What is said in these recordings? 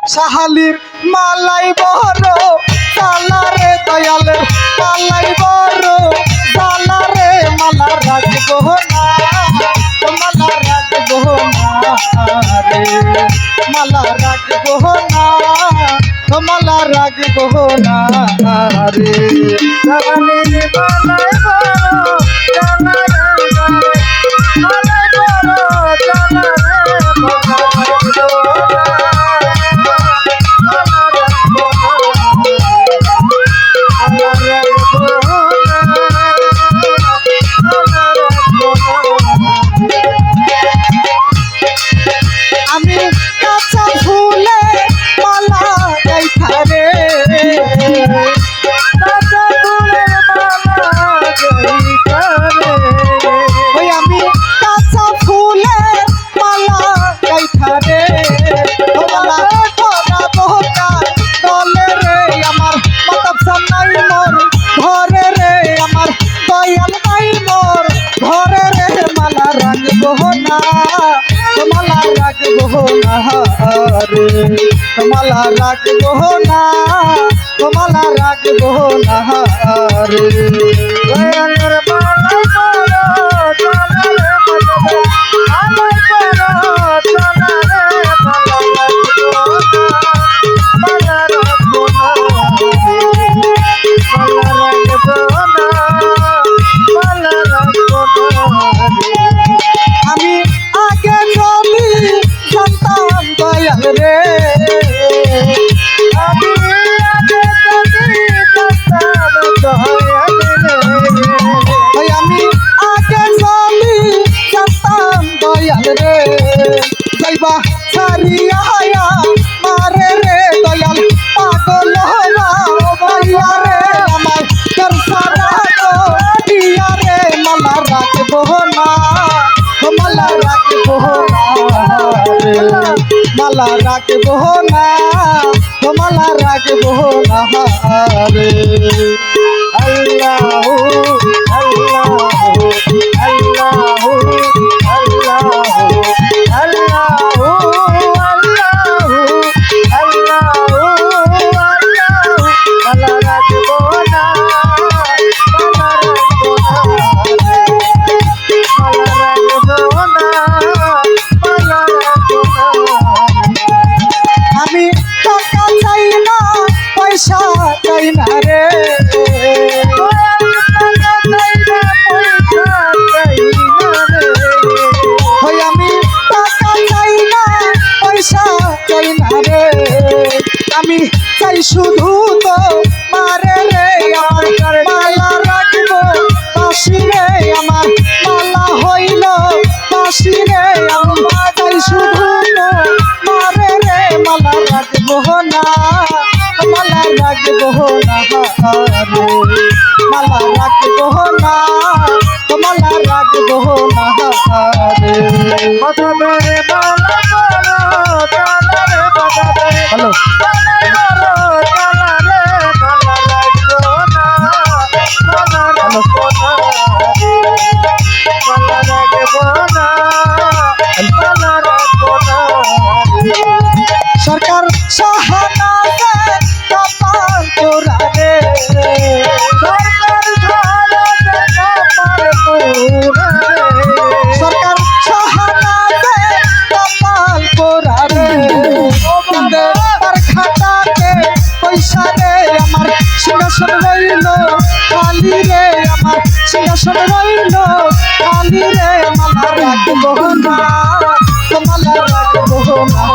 সাহালির মালাই বড় জালারে দয়ালের মালাই বড় জালারে মালা রাখবো না মালা রাখবো না রে মালা রাখবো না মালা রাখবো না রে সাহালির মালাই বড় আমি কাঁচা ফুলে মালা গাইথা রে কাঁচা ফুলে মালা গাইথা রে ওই আমি কাঁচা ফুলে মালা গাইথা রে ও মালা ধরা বহকা দলে রে আমার মাতাব সামনাই মোর ঘরে রে আমার দয়াল নাই মোর ঘরে রে মালা রাখবো না মালা রাখবো না রে মালা রাখবো না মালা রাখবো না রে দয়ালের মালা বড় জালারে মালা বড় জালারে মালা রাখবো না মালা রাখবো না মালা রাখবো না মালা রাখবো না আমি আগে যদি জানতাম দয়াল রে আমি আগে যদি জানতাম দয়াল রে আমি আগে যদি জানতাম দয়াল রে যাইবা ছাড়িয়া মারে রে দয়াল পাগল হওয়া ভাইয়া রে আমার তোর সারা দিয়া রে মালা রাখবো না মালা রাখবো না রে মালা রাখবো না মালা রাখবো না রে আল্লাহু আল্লাহু আল্লাহু আল্লাহু আল্লাহু আল্লাহু আল্লাহু মালা রাখবো না মালা রাখবো না আমি টাকা চাই না পয়সা চাই না রে আমি টাকা চাই না পয়সা চাই না রে আমি চাই শুধু তো মারে রে আমার মালা রাখবো বাসি রে আমার মালা হইল বাসি রে আমার চাই শুধু তো মারে রে মালা রাখবো না মালা রাখবো না রে মালা রাখবো না মালা রাখবো না রে বাজারে মালা হ্যালো সরকার সাহানা কপাল তোরা রে সরকার সাহানা কপাল তোরা রে তার খাতাতে পয়সা রে আমার সিংহাসন রইল খালি রে আমার সিংহাসন রইল খালি রে মালা রাখবো না মালা রাখবো না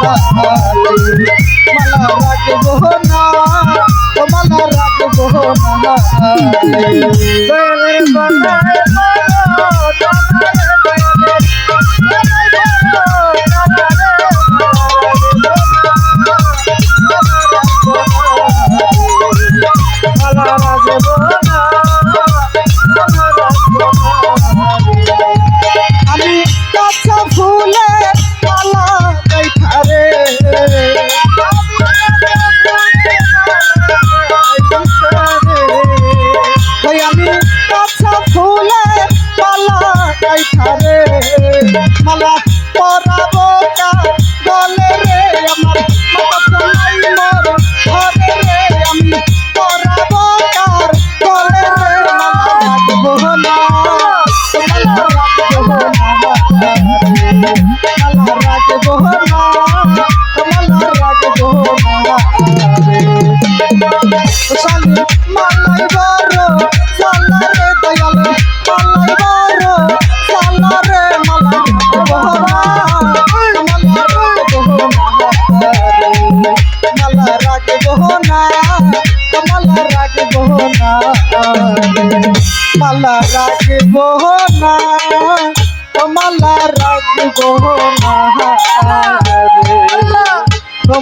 মালা রাখবো না মালা রাখবো না আমি কাঁচা ফুলে মালা গাইথা রে আমি কাঁচা ফুলে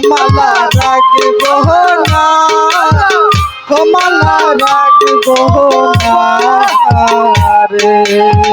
মালা রাখবো না, মালা রাখবো না রে।